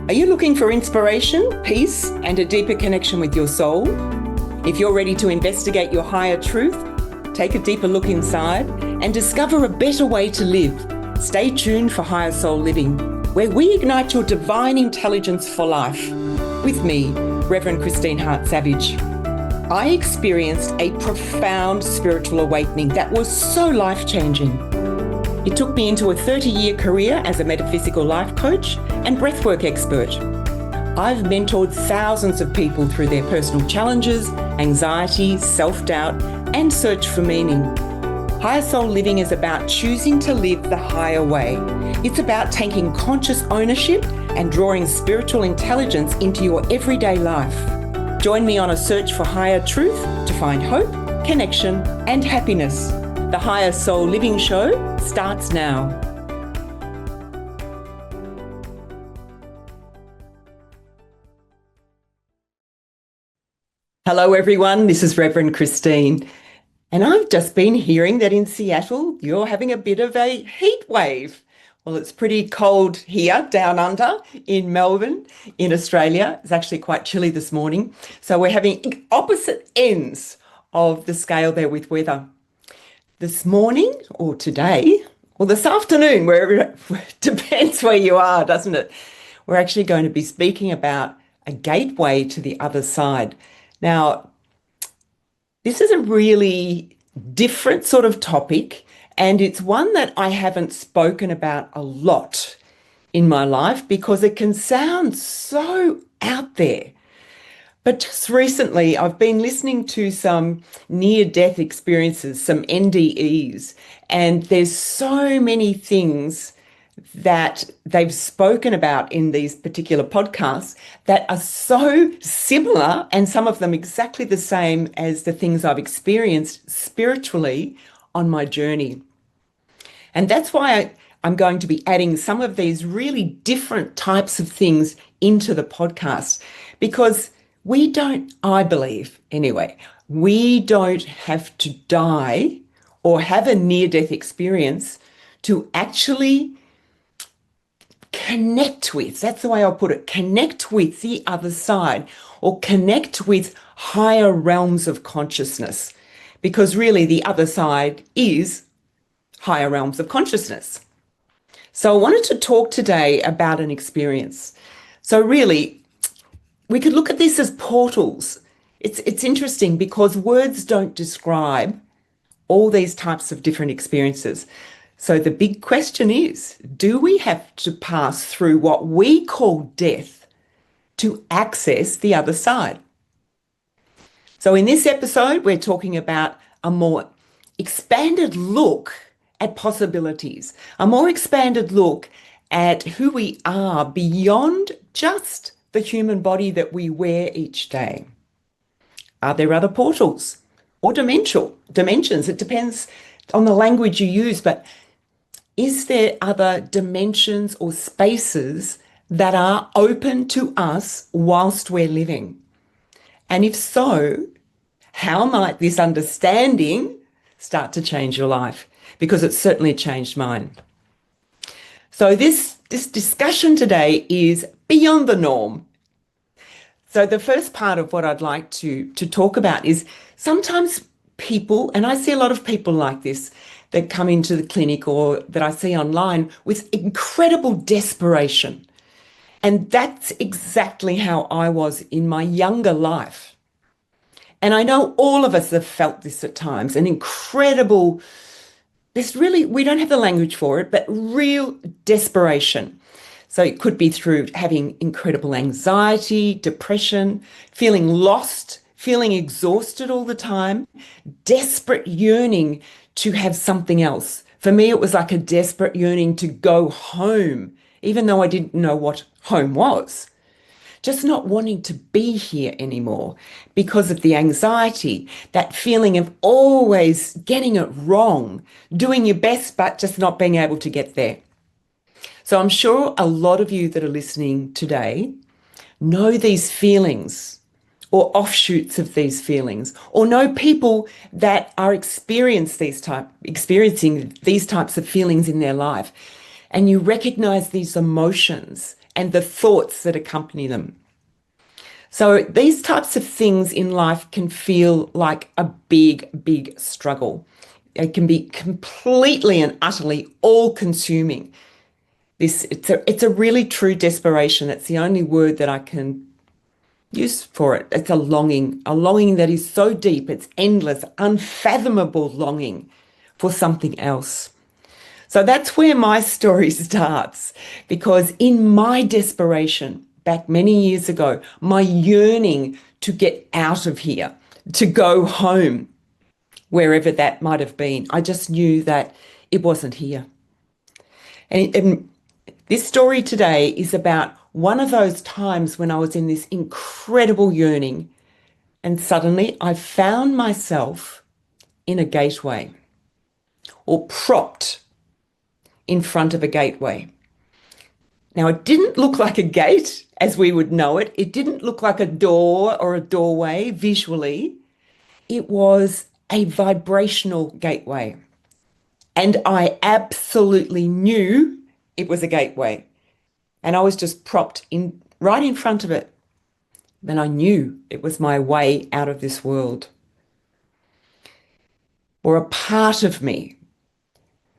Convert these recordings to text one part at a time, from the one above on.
Are you looking for inspiration, peace, and a deeper connection with your soul? If you're ready to investigate your higher truth, take a deeper look inside, and discover a better way to live, stay tuned for Higher Soul Living, where we ignite your divine intelligence for life. With me, Reverend Christine Hart-Savage. I experienced a profound spiritual awakening that was so life-changing. It took me into a 30-year career as a metaphysical life coach and breathwork expert. I've mentored thousands of people through their personal challenges, anxiety, self-doubt, and search for meaning. Higher Soul Living is about choosing to live the higher way. It's about taking conscious ownership and drawing spiritual intelligence into your everyday life. Join me on a search for higher truth to find hope, connection, and happiness. The Higher Soul Living Show starts now. Hello everyone, this is Reverend Christine. And I've just been hearing that in Seattle, you're having a bit of a heat wave. Well, it's pretty cold here down under in Melbourne, in Australia. It's actually quite chilly this morning. So we're having opposite ends of the scale there with weather. This morning or today, or this afternoon, wherever it depends where you are, doesn't it? We're actually going to be speaking about a gateway to the other side. Now, this is a really different sort of topic, and it's one that I haven't spoken about a lot in my life because it can sound so out there. But just recently, I've been listening to some near-death experiences, some NDEs, and there's so many things that they've spoken about in these particular podcasts that are so similar, and some of them exactly the same as the things I've experienced spiritually on my journey. And that's why I'm going to be adding some of these really different types of things into the podcast, because we don't, I believe anyway, we don't have to die or have a near-death experience to actually connect with, that's the way I'll put it, connect with the other side or connect with higher realms of consciousness. Because really the other side is higher realms of consciousness. So I wanted to talk today about an experience. So really, we could look at this as portals. It's interesting because words don't describe all these types of different experiences. So the big question is, do we have to pass through what we call death to access the other side? So in this episode, we're talking about a more expanded look at possibilities, a more expanded look at who we are beyond just the human body that we wear each day. Are there other portals or dimensions? It depends on the language you use, but is there other dimensions or spaces that are open to us whilst we're living? And if so, how might this understanding start to change your life? Because it's certainly changed mine. So this discussion today is beyond the norm. So the first part of what I'd like to talk about is sometimes people, and I see a lot of people like this, that come into the clinic or that I see online with incredible desperation. And that's exactly how I was in my younger life. And I know all of us have felt this at times, an incredible, we don't have the language for it, but real desperation. So it could be through having incredible anxiety, depression, feeling lost, feeling exhausted all the time, desperate yearning to have something else. For me, it was like a desperate yearning to go home, even though I didn't know what home was. Just not wanting to be here anymore because of the anxiety, that feeling of always getting it wrong, doing your best, but just not being able to get there. So I'm sure a lot of you that are listening today know these feelings or offshoots of these feelings, or know people that are experiencing these types of feelings in their life. And you recognize these emotions and the thoughts that accompany them. So these types of things in life can feel like a big, big struggle. It can be completely and utterly all-consuming. It's a really true desperation. That's the only word that I can use for it. It's a longing that is so deep, it's endless, unfathomable longing for something else. So that's where my story starts, because in my desperation, back many years ago, my yearning to get out of here, to go home, wherever that might have been, I just knew that it wasn't here. And this story today is about one of those times when I was in this incredible yearning, and suddenly I found myself in a gateway, or propped in front of a gateway. Now, it didn't look like a gate as we would know it. It didn't look like a door or a doorway visually. It was a vibrational gateway. And I absolutely knew it was a gateway. And I was just propped in right in front of it. Then I knew it was my way out of this world, or a part of me.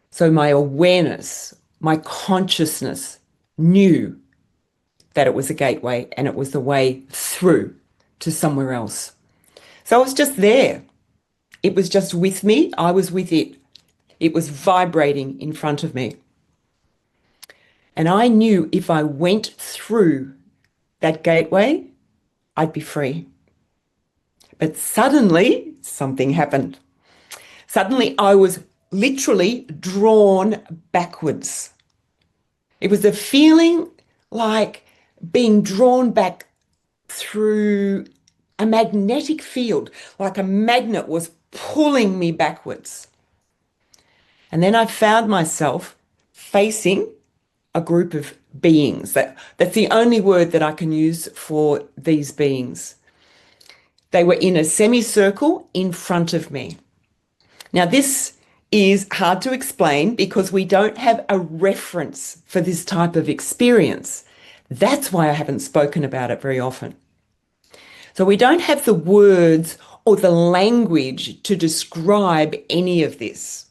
So my awareness, my consciousness knew that it was a gateway and it was the way through to somewhere else. So I was just there. It was just with me. I was with it. It was vibrating in front of me. And I knew if I went through that gateway, I'd be free. But suddenly something happened. Suddenly I was literally drawn backwards. It was a feeling like being drawn back through a magnetic field, like a magnet was pulling me backwards. And then I found myself facing a group of beings. That's the only word that I can use for these beings. They were in a semicircle in front of me. Now, this is hard to explain because we don't have a reference for this type of experience. That's why I haven't spoken about it very often. So we don't have the words or the language to describe any of this.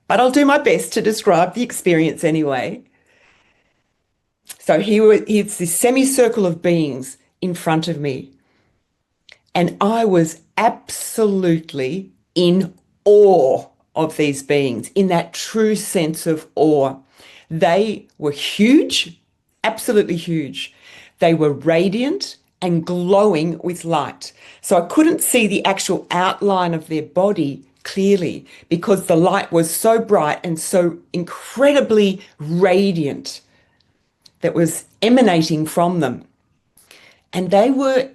But I'll do my best to describe the experience anyway. So here's this semicircle of beings in front of me. And I was absolutely in awe of these beings, in that true sense of awe. They were huge, absolutely huge. They were radiant and glowing with light. So I couldn't see the actual outline of their body clearly because the light was so bright and so incredibly radiant that was emanating from them. And they were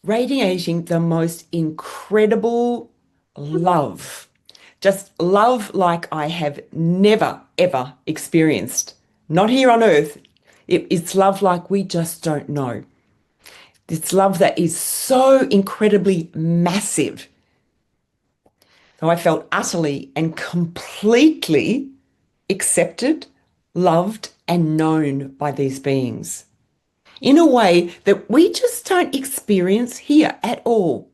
radiating the most incredible love. Just love like I have never, ever experienced. Not here on earth. It's love like we just don't know. It's love that is so incredibly massive. So I felt utterly and completely accepted, loved, and known by these beings in a way that we just don't experience here at all.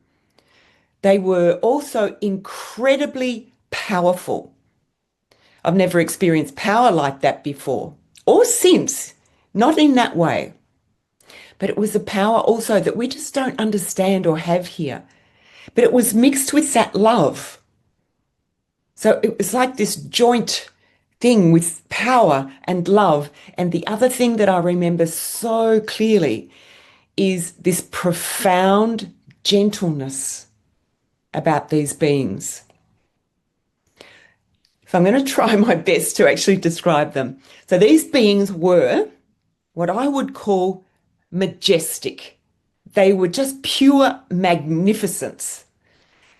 They were also incredibly powerful. I've never experienced power like that before or since, not in that way. But it was a power also that we just don't understand or have here. But it was mixed with that love. So it was like this joint thing with power and love. And the other thing that I remember so clearly is this profound gentleness about these beings. So I'm going to try my best to actually describe them. So these beings were what I would call majestic. They were just pure magnificence.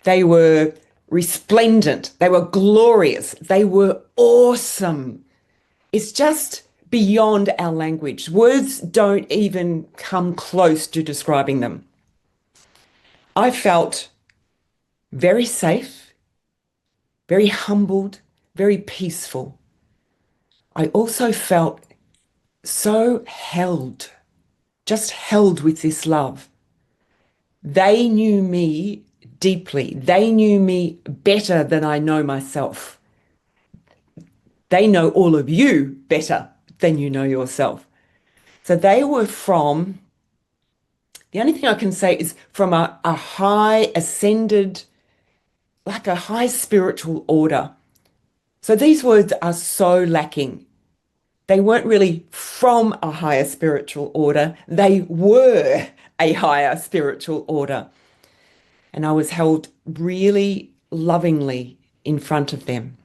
They were resplendent. They were glorious. They were awesome. It's just beyond our language. Words don't even come close to describing them. I felt very safe, very humbled, very peaceful. I also felt so held, just held with this love. They knew me deeply. They knew me better than I know myself. They know all of you better than you know yourself. So they were from, the only thing I can say is from a high ascended, like a high spiritual order. So these words are so lacking. They weren't really from a higher spiritual order, they were a higher spiritual order. And I was held really lovingly in front of them.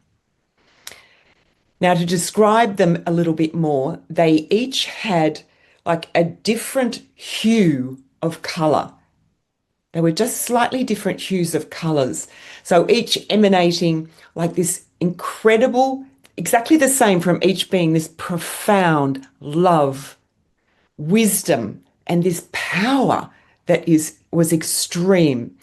Now, to describe them a little bit more, they each had like a different hue of color. They were just slightly different hues of colors. So each emanating like this incredible, exactly the same from each being this profound love, wisdom, and this power that was extreme.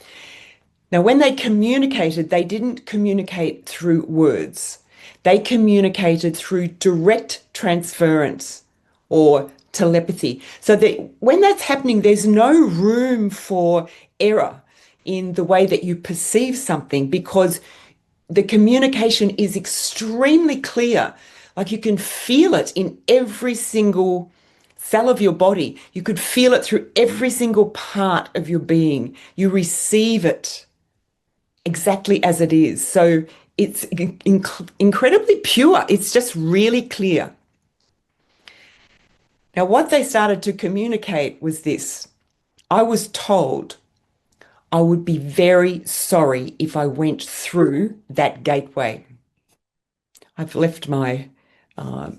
Now, when they communicated, they didn't communicate through words. They communicated through direct transference or telepathy. So that when that's happening, there's no room for error in the way that you perceive something because the communication is extremely clear. Like you can feel it in every single cell of your body. You could feel it through every single part of your being. You receive it exactly as it is. So it's incredibly pure. It's just really clear. Now, what they started to communicate was this. I was told I would be very sorry if I went through that gateway. I've left my, uh,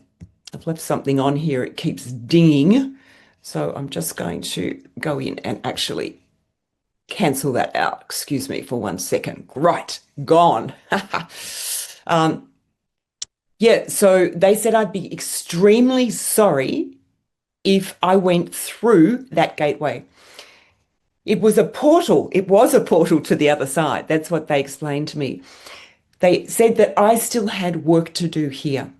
I've left something on here. It keeps dinging. So I'm just going to go in and actually cancel that out. Excuse me for 1 second. Right, gone. Yeah, so they said I'd be extremely sorry if I went through that gateway. It was a portal. It was a portal to the other side. That's what they explained to me. They said that I still had work to do here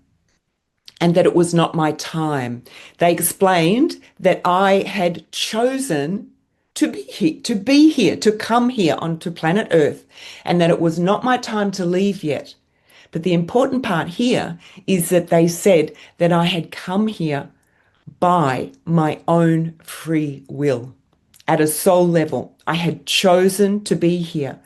and that it was not my time. They explained that I had chosen to come here onto planet Earth, and that it was not my time to leave yet. But the important part here is that they said that I had come here by my own free will. At a soul level, I had chosen to be here,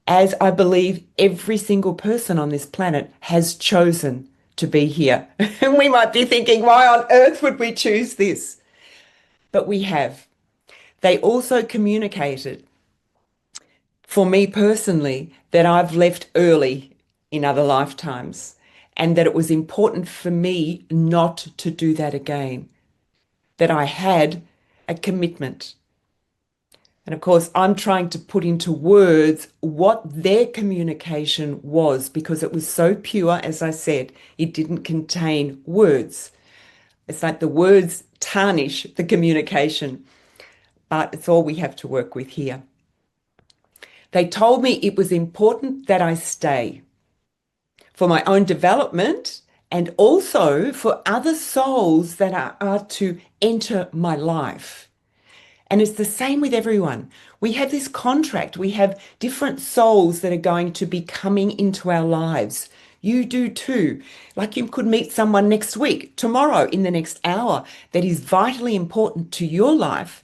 as I believe every single person on this planet has chosen to be here. And we might be thinking, why on earth would we choose this? But we have. They also communicated, for me personally, that I've left early in other lifetimes and that it was important for me not to do that again, that I had a commitment. And of course, I'm trying to put into words what their communication was because it was so pure, as I said, it didn't contain words. It's like the words tarnish the communication, but it's all we have to work with here. They told me it was important that I stay for my own development and also for other souls that are to enter my life. And it's the same with everyone. We have this contract. We have different souls that are going to be coming into our lives. You do too. Like you could meet someone next week, tomorrow, in the next hour that is vitally important to your life,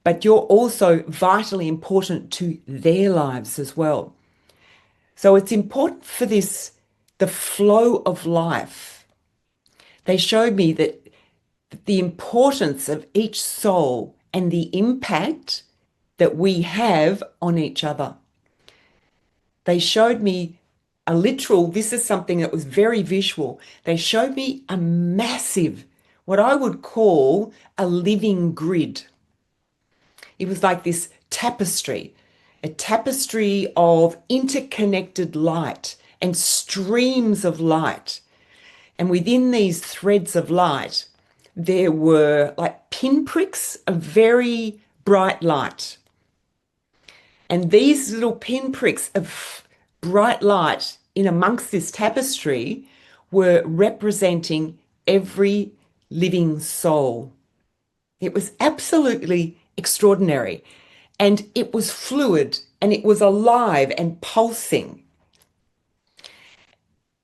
but you're also vitally important to their lives as well. So it's important for this, the flow of life. They showed me that the importance of each soul and the impact that we have on each other. They showed me a literal, this is something that was very visual. They showed me a massive, what I would call a living grid. It was like this tapestry, a tapestry of interconnected light and streams of light. And within these threads of light, there were like pinpricks of very bright light. And these little pinpricks of bright light in amongst this tapestry were representing every living soul. It was absolutely extraordinary. And it was fluid and it was alive and pulsing.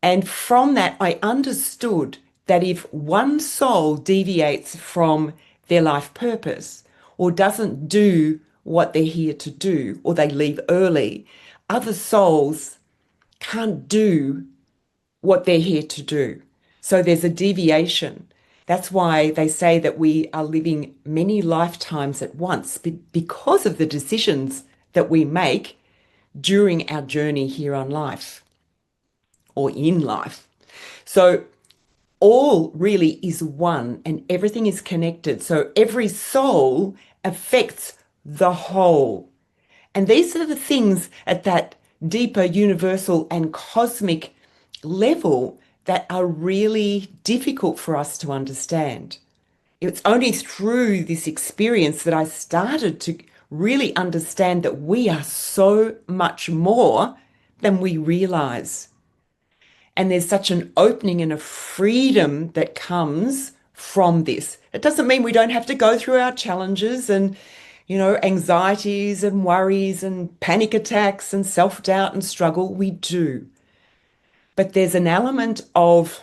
And from that, I understood that if one soul deviates from their life purpose or doesn't do what they're here to do, or they leave early, other souls can't do what they're here to do. So there's a deviation. That's why they say that we are living many lifetimes at once because of the decisions that we make during our journey here on life or in life. So all really is one and everything is connected. So every soul affects the whole. And these are the things at that deeper, universal, and cosmic level that are really difficult for us to understand. It's only through this experience that I started to really understand that we are so much more than we realize. And there's such an opening and a freedom that comes from this. It doesn't mean we don't have to go through our challenges and, anxieties and worries and panic attacks and self-doubt and struggle. We do. But there's an element of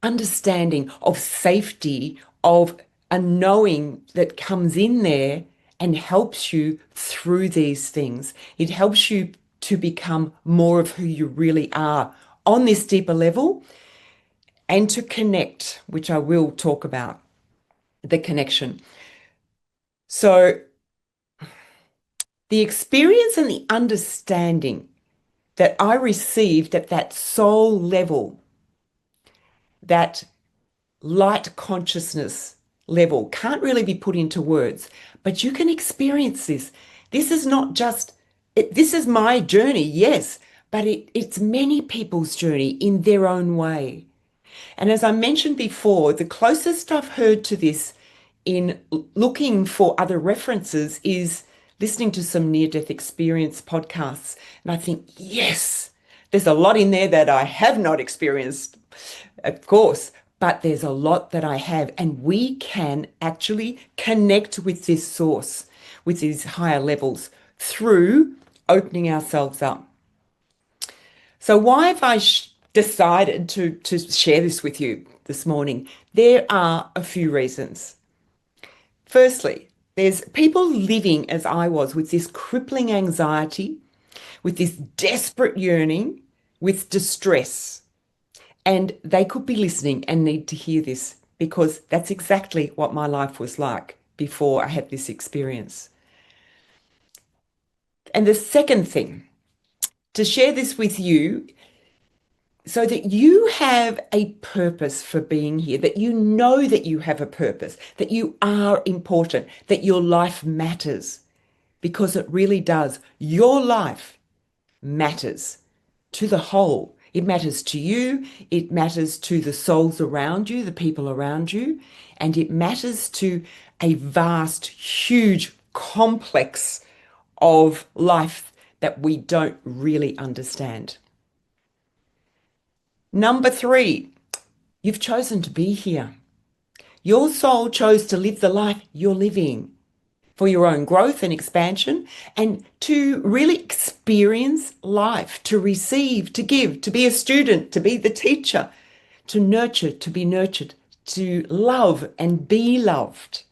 understanding, of safety, of a knowing that comes in there and helps you through these things. It helps you to become more of who you really are on this deeper level and to connect, which I will talk about, the connection. So the experience and the understanding that I received at that soul level, that light consciousness level, can't really be put into words, but you can experience this. This is not just, this is my journey, yes, but it's many people's journey in their own way. And as I mentioned before, the closest I've heard to this in looking for other references is listening to some near-death experience podcasts. And I think, yes, there's a lot in there that I have not experienced, of course, but there's a lot that I have. And we can actually connect with this source, with these higher levels through opening ourselves up. So why have I decided to share this with you this morning? There are a few reasons. Firstly, there's people living as I was with this crippling anxiety, with this desperate yearning, with distress. And they could be listening and need to hear this because that's exactly what my life was like before I had this experience. And the second thing, to share this with you so that you have a purpose for being here, that you know that you have a purpose, that you are important, that your life matters, because it really does. Your life matters to the whole. It matters to you, it matters to the souls around you, the people around you, and it matters to a vast, huge complex of life that we don't really understand. Number 3, you've chosen to be here. Your soul chose to live the life you're living for your own growth and expansion and to really experience life, to receive, to give, to be a student, to be the teacher, to nurture, to be nurtured, to love and be loved.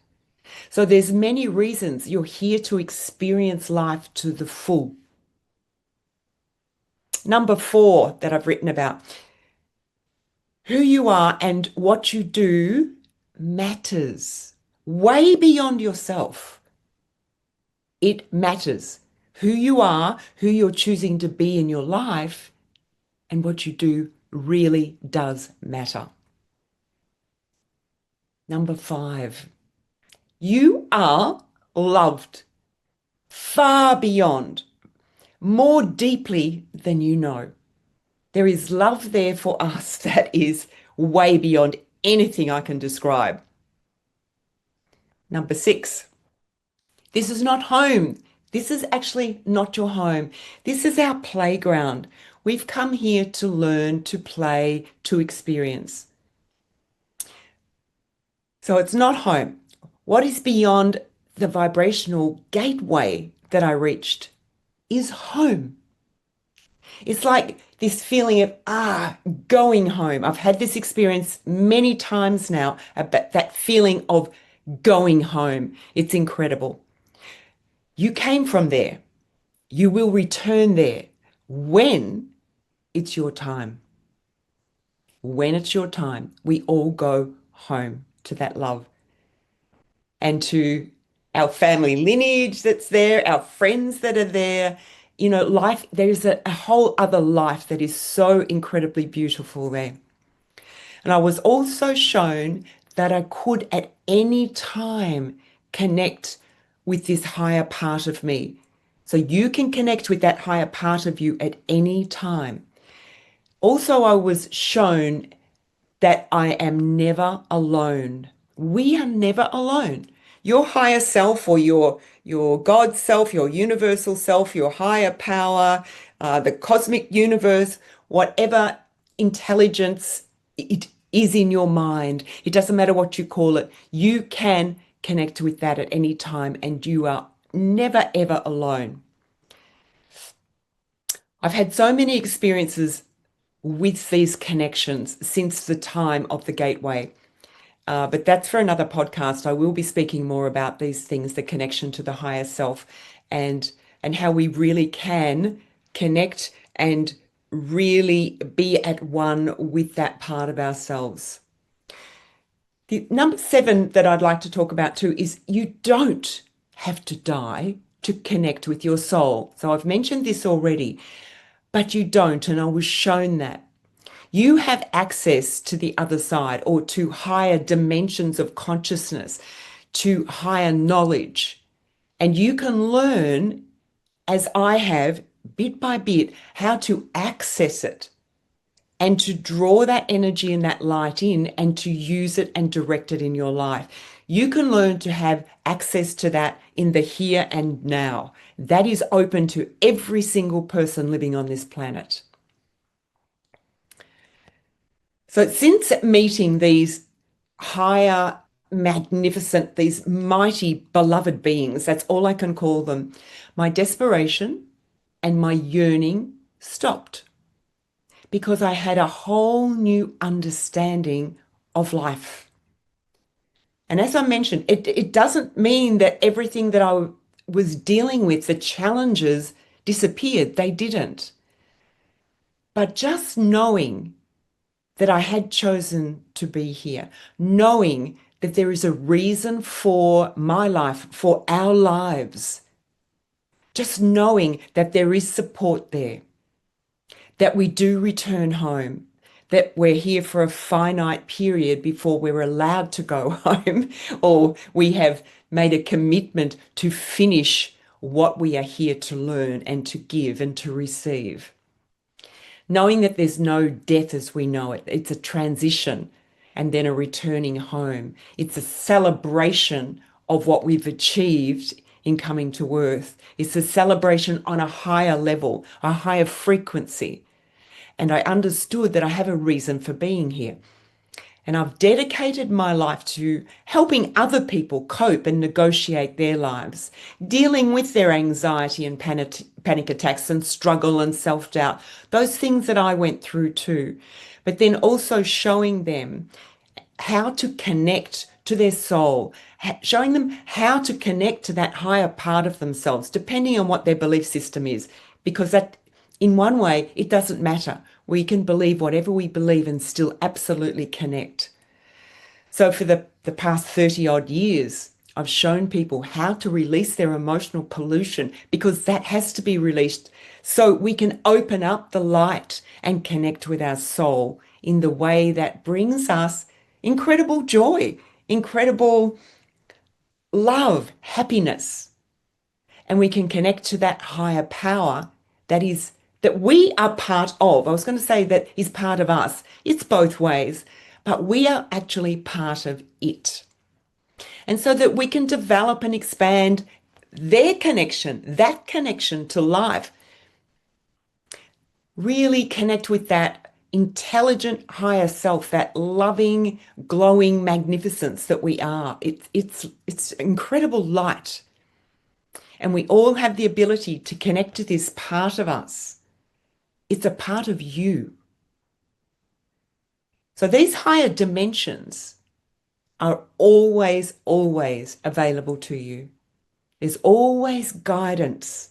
So there's many reasons you're here to experience life to the full. Number 4 that I've written about, who you are and what you do matters way beyond yourself. It matters who you are, who you're choosing to be in your life, and what you do really does matter. Number 5, you are loved far beyond, more deeply than you know. There is love there for us that is way beyond anything I can describe. Number 6, this is not home. This is actually not your home. This is our playground. We've come here to learn, to play, to experience. So it's not home. What is beyond the vibrational gateway that I reached is home. It's like this feeling of, going home. I've had this experience many times now, about that feeling of going home. It's incredible. You came from there. You will return there when it's your time. When it's your time, we all go home to that love and to our family lineage that's there, our friends that are there. You know, life, there's a whole other life that is so incredibly beautiful there. And I was also shown that I could at any time connect with this higher part of me. So you can connect with that higher part of you at any time. Also, I was shown that I am never alone. We are never alone. Your higher self or your God self, your universal self, your higher power, the cosmic universe, whatever intelligence it is in your mind, it doesn't matter what you call it, you can connect with that at any time and you are never ever alone. I've had so many experiences with these connections since the time of the gateway. But that's for another podcast. I will be speaking more about these things, the connection to the higher self and how we really can connect and really be at one with that part of ourselves. The number 7 that I'd like to talk about too is you don't have to die to connect with your soul. So I've mentioned this already, but you don't, and I was shown that. You have access to the other side or to higher dimensions of consciousness, to higher knowledge. And you can learn, as I have, bit by bit, how to access it and to draw that energy and that light in and to use it and direct it in your life. You can learn to have access to that in the here and now. That is open to every single person living on this planet. So since meeting these higher, magnificent, these mighty, beloved beings, that's all I can call them, my desperation and my yearning stopped because I had a whole new understanding of life. And as I mentioned, it doesn't mean that everything that I was dealing with, the challenges, disappeared. They didn't. But just knowing that I had chosen to be here, knowing that there is a reason for my life, for our lives, just knowing that there is support there, that we do return home, that we're here for a finite period before we're allowed to go home, or we have made a commitment to finish what we are here to learn and to give and to receive. Knowing that there's no death as we know it, it's a transition and then a returning home. It's a celebration of what we've achieved in coming to Earth. It's a celebration on a higher level, a higher frequency. And I understood that I have a reason for being here. And I've dedicated my life to helping other people cope and negotiate their lives, dealing with their anxiety and panic attacks and struggle and self-doubt, those things that I went through too. But then also showing them how to connect to their soul, showing them how to connect to that higher part of themselves, depending on what their belief system is, because that, in one way, it doesn't matter. We can believe whatever we believe and still absolutely connect. So for the past 30 odd years, I've shown people how to release their emotional pollution because that has to be released so we can open up the light and connect with our soul in the way that brings us incredible joy, incredible love, happiness. And we can connect to that higher power that we are part of. I was going to say that is part of us. It's both ways, but we are actually part of it. And so that we can develop and expand their connection, that connection to life, really connect with that intelligent higher self, that loving, glowing magnificence that we are. It's incredible light. And we all have the ability to connect to this part of us. It's a part of you. So these higher dimensions are always, always available to you. There's always guidance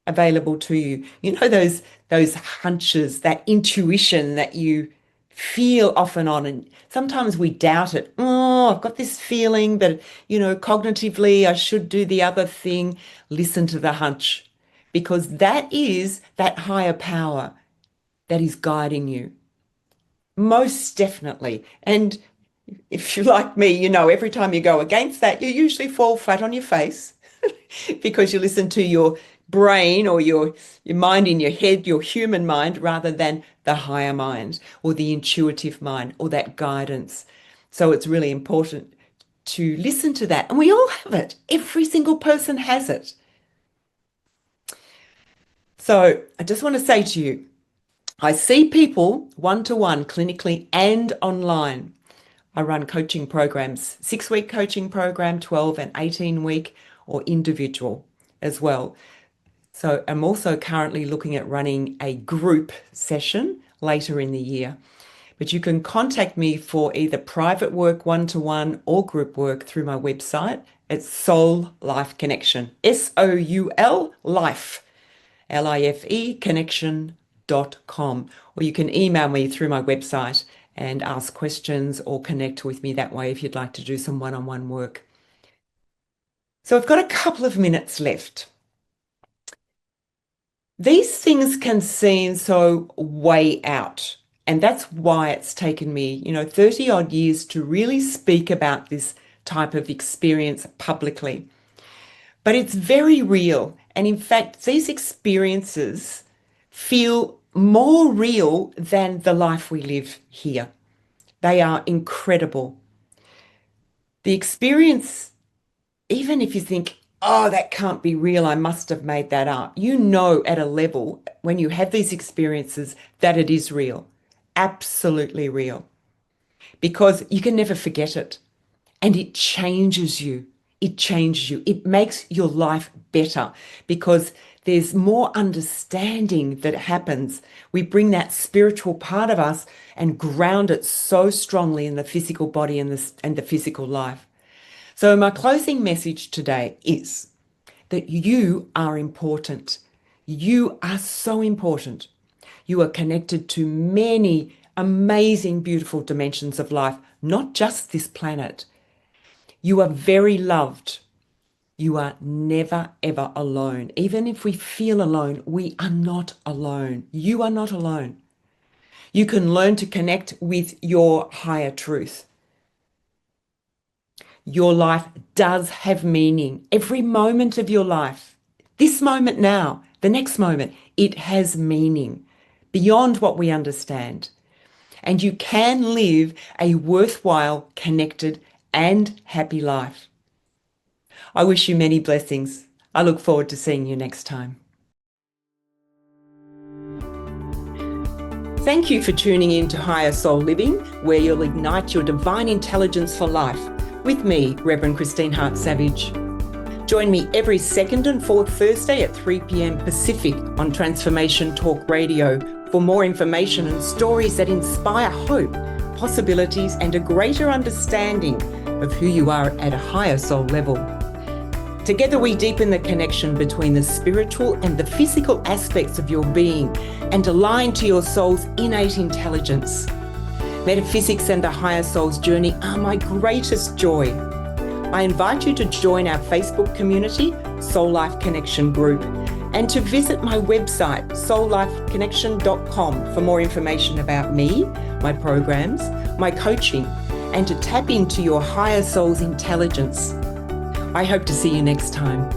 available to you. You know, those hunches, that intuition that you feel off and on, and sometimes we doubt it. Oh, I've got this feeling, but cognitively I should do the other thing. Listen to the hunch, because that is that higher power that is guiding you. Most definitely. And if you're like me, every time you go against that, you usually fall flat on your face because you listen to your brain or your mind in your head, your human mind, rather than the higher mind or the intuitive mind or that guidance. So it's really important to listen to that. And we all have it. Every single person has it. So I just want to say to you, I see people one-to-one, clinically and online. I run coaching programs, 6-week coaching program, 12 and 18-week, or individual as well. So I'm also currently looking at running a group session later in the year. But you can contact me for either private work, one-to-one, or group work through my website. It's Soul Life Connection, SOUL Life, LIFE connection.com. Or you can email me through my website and ask questions or connect with me that way if you'd like to do some one-on-one work. So I've got a couple of minutes left. These things can seem so way out, and that's why it's taken me, 30 odd years to really speak about this type of experience publicly. But it's very real. And in fact, these experiences feel more real than the life we live here. They are incredible. The experience, even if you think, oh, that can't be real, I must have made that up, at a level when you have these experiences that it is real, absolutely real, because you can never forget it. And it changes you. It changes you. It makes your life better because there's more understanding that happens. We bring that spiritual part of us and ground it so strongly in the physical body and the physical life. So my closing message today is that you are important. You are so important. You are connected to many amazing, beautiful dimensions of life, not just this planet. You are very loved. You are never, ever alone. Even if we feel alone, we are not alone. You are not alone. You can learn to connect with your higher truth. Your life does have meaning. Every moment of your life, this moment now, the next moment, it has meaning beyond what we understand. And you can live a worthwhile, connected, and happy life. I wish you many blessings. I look forward to seeing you next time. Thank you for tuning in to Higher Soul Living, where you'll ignite your divine intelligence for life with me, Reverend Christine Hart-Savage. Join me every second and fourth Thursday at 3 p.m. Pacific on Transformation Talk Radio for more information and stories that inspire hope, possibilities, and a greater understanding of who you are at a higher soul level. Together we deepen the connection between the spiritual and the physical aspects of your being and align to your soul's innate intelligence. Metaphysics and the higher soul's journey are my greatest joy. I invite you to join our Facebook community, Soul Life Connection Group, and to visit my website, soullifeconnection.com, for more information about me, my programs, my coaching, and to tap into your higher soul's intelligence. I hope to see you next time.